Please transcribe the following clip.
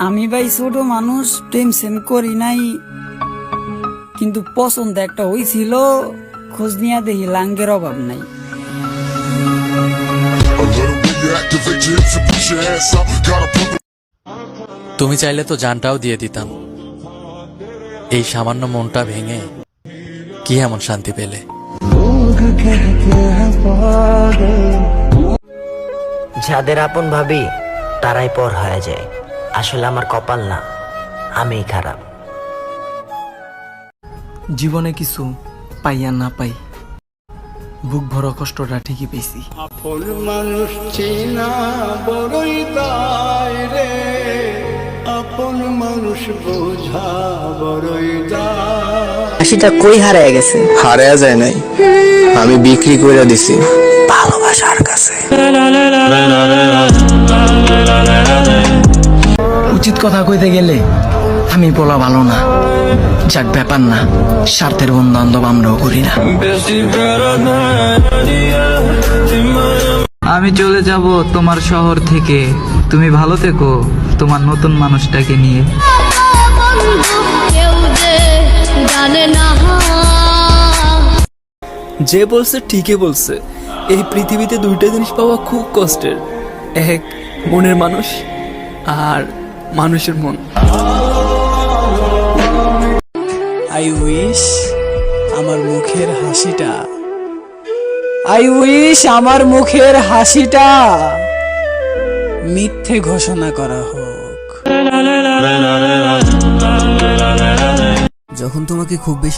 আমি ভাই ছোট মানুষ, প্রেম সেম করি নাই, কিন্তু পছন্দ একটা হইছিল। খোঁজ নিয়ে দেখি লাঙ্গের অভাব নাই। তুমি চাইলে তো জানটাও দিয়ে দিতাম। এই সামান্য মনটা ভেঙে কি এমন শান্তি পেলে? যাদের আপন ভাবি তারাই পর হয়ে যায়। আসলে আমার কপাল না, আমিই খারাপ। জীবনে কিছু পাইয়া না পাই, বুক ভরা কষ্টটা ঠিকই পেয়েছি। আপন মানুষ চেনা বড়ই দায় রে, আপন মানুষ বোঝা বড়ই দায়। হাসিটা কই হারায় গেছে? হারায়া যায় নাই, আমি বিক্রি করে দিছি ভালোবাসার কাছে। উচিত কথা কইতে গেলে আমি বলা ভালো না, যাক ব্যাপার না, স্বার্থের বন্ধু বান্ধব আমরাও করি না। আমি চলে যাব তোমার শহর থেকে, তুমি ভালো থেকো তোমার নতুন মানুষটাকে নিয়ে। যে বলছে ঠিকই বলছে, এই পৃথিবীতে দুইটা জিনিস পাওয়া খুব কষ্টের, এক মনের মানুষ আর মানুষের মন। আই উইশ আমার মুখের হাসিটা, আই উইশ আমার মুখের হাসিটা মিথ্যে ঘোষণা করা হোক। যখন তোমাকে খুব বেশি